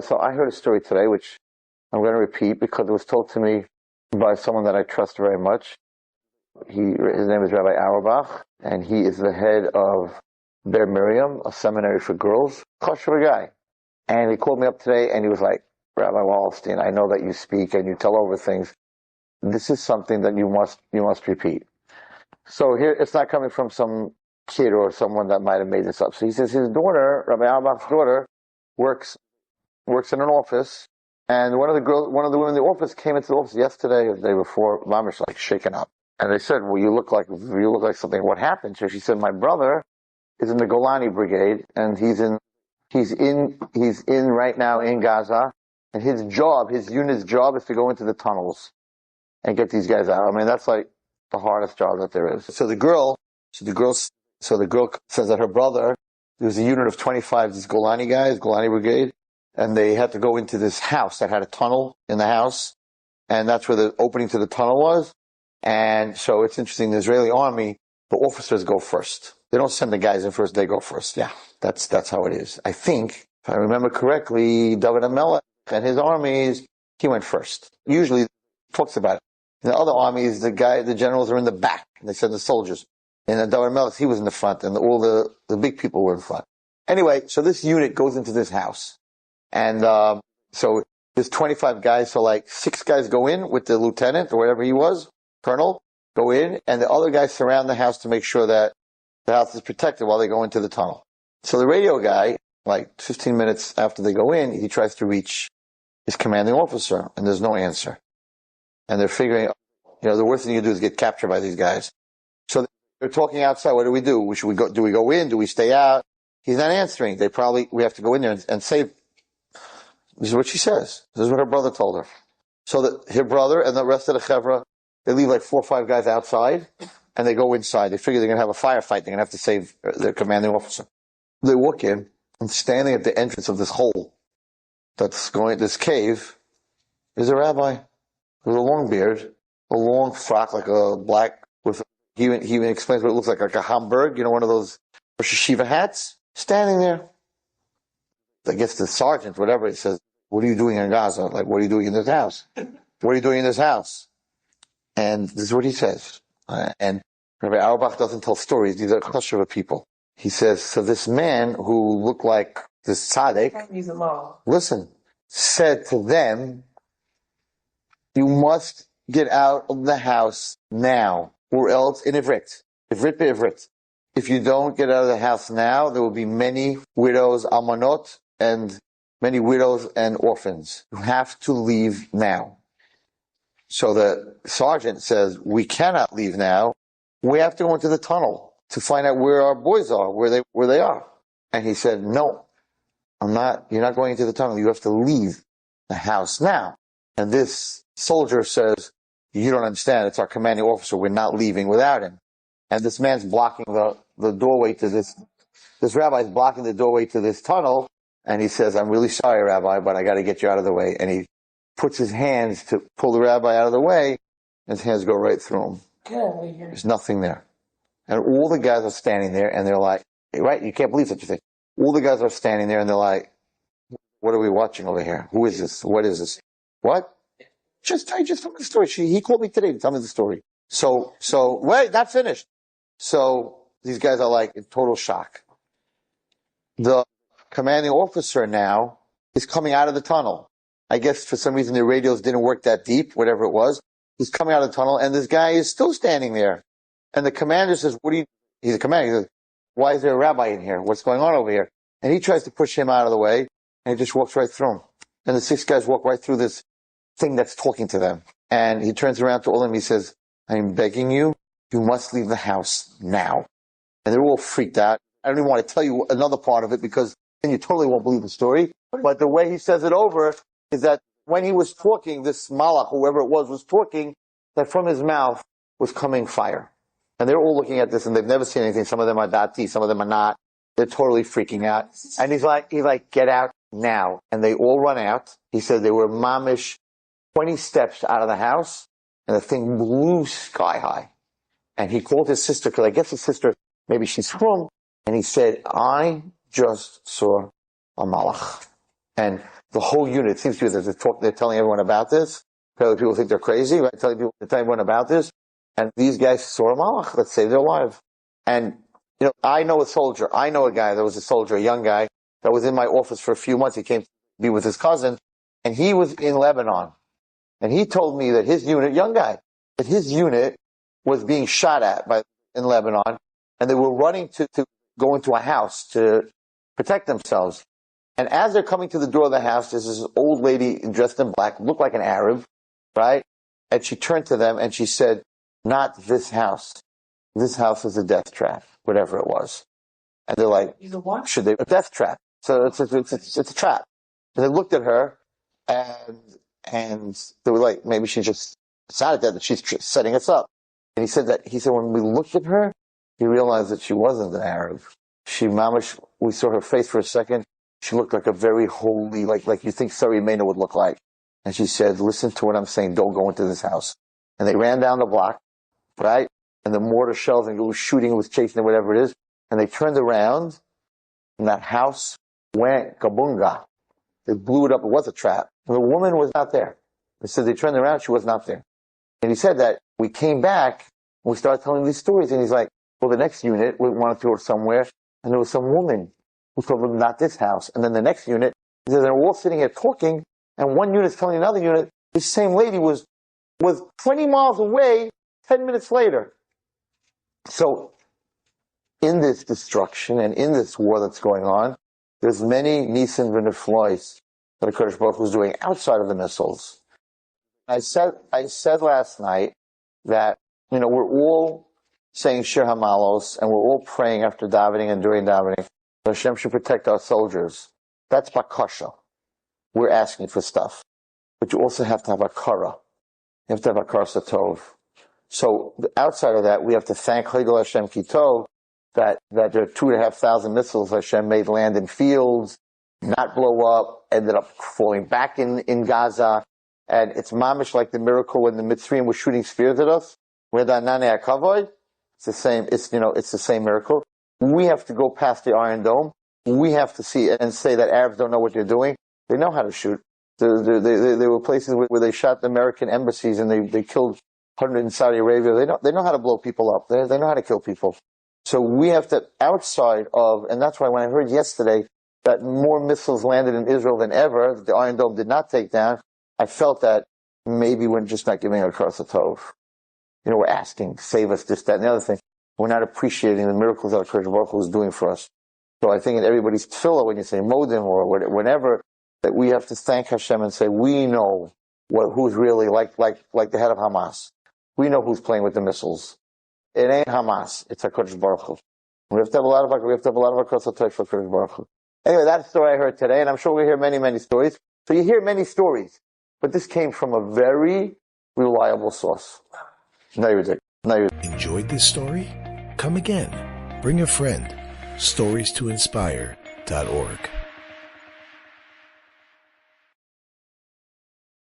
So I heard a story today, which I'm going to repeat because it was told to me by someone that I trust very much. His name is Rabbi Auerbach, and he is the head of Ber Miriam, a seminary for girls. Kosher guy. And he called me up today, and he was like, Rabbi Wallerstein, I know that you speak and you tell over things. This is something that you must repeat. So here, it's not coming from some kid or someone that might have made this up. So he says his daughter, Rabbi Auerbach's daughter, works in an office, and one of the women in the office came into the office yesterday or the day before, mamish, like shaken up. And they said, well, you look like something. What happened? So she said, my brother is in the Golani Brigade, and he's in right now in Gaza, and his unit's job is to go into the tunnels and get these guys out. I mean, that's like the hardest job that there is. So the girl says that her brother, there was a unit of 25, these Golani guys, Golani Brigade, and they had to go into this house that had a tunnel in the house, and that's where the opening to the tunnel was. And so it's interesting, the Israeli army, the officers go first. They don't send the guys in first, they go first. Yeah, that's how it is. I think, if I remember correctly, David Amelech and his armies, he went first. Usually talks about it. In the other armies, the generals are in the back, and they send the soldiers. And then David Amelech, he was in the front, and all the big people were in front. Anyway, so this unit goes into this house. And so there's 25 guys, so like 6 guys go in with the lieutenant, or whatever he was, colonel, go in, and the other guys surround the house to make sure that the house is protected while they go into the tunnel. So the radio guy, like 15 minutes after they go in, he tries to reach his commanding officer, and there's no answer. And they're figuring, the worst thing you do is get captured by these guys. So they're talking outside. What do we do? Should we go? Do we go in? Do we stay out? He's not answering. We have to go in there and save. This is what she says. This is what her brother told her. So that her brother and the rest of the chevra, they leave like 4 or 5 guys outside, and they go inside. They figure they're going to have a firefight. They're going to have to save their commanding officer. They walk in, and standing at the entrance of this hole this cave, is a rabbi with a long beard, a long frock, like a black, he even explains what it looks like a Hamburg, one of those Rosh Hashiva hats, standing there. I guess the sergeant, whatever, he says, what are you doing in Gaza? Like, what are you doing in this house? What are you doing in this house? And this is what he says. And Rabbi Auerbach doesn't tell stories. These are kosher people. He says, so this man who looked like this tzaddik, listen, said to them, you must get out of the house now, or else in Ivrit be'Ivrit. If you don't get out of the house now, there will be many widows, almanot, and many widows and orphans. You have to leave now. So the sergeant says, we cannot leave now. We have to go into the tunnel to find out where our boys are, where they are. And he said, no, you're not going into the tunnel. You have to leave the house now. And this soldier says, you don't understand. It's our commanding officer. We're not leaving without him. And this man's blocking the doorway to this rabbi's blocking the doorway to this tunnel. And he says, I'm really sorry, Rabbi, but I got to get you out of the way. And he puts his hands to pull the rabbi out of the way, and his hands go right through him. There's nothing there. And all the guys are standing there, and they're like, right, you can't believe such a thing. All the guys are standing there, and they're like, what are we watching over here? Who is this? What is this? What? I just told me the story. He called me today to tell me the story. So, wait, not finished. So, these guys are like in total shock. The commanding officer now is coming out of the tunnel. I guess for some reason the radios didn't work that deep, whatever it was. He's coming out of the tunnel, and this guy is still standing there. And the commander says, he's a commander. He says, why is there a rabbi in here? What's going on over here? And he tries to push him out of the way, and he just walks right through him. And the 6 guys walk right through this thing that's talking to them. And he turns around to all of them, he says, I'm begging you, you must leave the house now. And they're all freaked out. I don't even want to tell you another part of it, because then you totally won't believe the story. But the way he says it over is that when he was talking, this malach, whoever it was talking, that from his mouth was coming fire. And they're all looking at this, and they've never seen anything. Some of them are dati, some of them are not. They're totally freaking out. And he's like, get out now. And they all run out. He said they were mamish 20 steps out of the house, and the thing blew sky high. And he called his sister, because I guess his sister, maybe she's from, and he said, I just saw a malach. And the whole unit, it seems to be that they're telling everyone about this. Apparently people think they're crazy, right? Telling everyone about this. And these guys saw a malach that saved their life. And, I know a soldier. I know a guy that was a soldier, a young guy, that was in my office for a few months. He came to be with his cousin, and he was in Lebanon. And he told me that his unit, young guy, that his unit was being shot at in Lebanon, and they were running to go into a house to protect themselves. And as they're coming to the door of the house, there's this old lady dressed in black, looked like an Arab, right? And she turned to them and she said, "Not this house. This house is a death trap," whatever it was. And they're like, "Should they? A death trap." So it's a trap. And they looked at her, and they were like, maybe she just decided that she's setting us up. And he said when we looked at her, he realized that she wasn't an Arab. We saw her face for a second. She looked like a very holy, like you think Sarah Mena would look like. And she said, "Listen to what I'm saying. Don't go into this house." And they ran down the block, right? And the mortar shells and it was shooting, it was chasing it, whatever it is. And they turned around, and that house went kabunga. They blew it up. It was a trap. The woman was not there. They said they turned around, she was not there. And he said that we came back, and we started telling these stories, and he's like, well, the next unit, we wanted to go somewhere, and there was some woman who told them, "Not this house." And then the next unit, he said, they're all sitting here talking, and one unit's telling another unit, this same lady was 20 miles away 10 minutes later. So, in this destruction and in this war that's going on, there's many Nisan v'neflois that HaKadosh Baruch Hu is doing outside of the missiles. I said last night that, we're all saying Shir HaMalos, and we're all praying after davening and during davening that Hashem should protect our soldiers. That's bakasha. We're asking for stuff. But you also have to have akara. You have to have akar satov. So outside of that, we have to thank Chayil Hashem Kitov that there are 2,500 missiles Hashem made land in fields, not blow up, ended up falling back in Gaza. And it's mamish like the miracle when the Mitzrayim were shooting spears at us. It's the same, it's the same miracle. We have to go past the Iron Dome. We have to see it and say that Arabs don't know what they're doing. They know how to shoot. There were places where they shot the American embassies and they killed 100 in Saudi Arabia. They know how to blow people up. They know how to kill people. So we have to, outside of, and that's why when I heard yesterday that more missiles landed in Israel than ever, the Iron Dome did not take down, I felt that maybe we're just not giving a Karsa Tov. We're asking, save us, this, that, and the other thing. We're not appreciating the miracles that HaKadosh Baruch Hu is doing for us. So I think in everybody's tefillah, when you say modim or whenever, that we have to thank Hashem and say, we know who's really like the head of Hamas. We know who's playing with the missiles. It ain't Hamas. It's HaKadosh Baruch Hu. We have to have a lot of Karsa Tov for HaKadosh Baruch Hu. Anyway, that's the story I heard today, and I'm sure we'll hear many, many stories. So you hear many stories, but this came from a very reliable source. No, you did. Enjoyed this story? Come again. Bring a friend. StoriesToInspire.org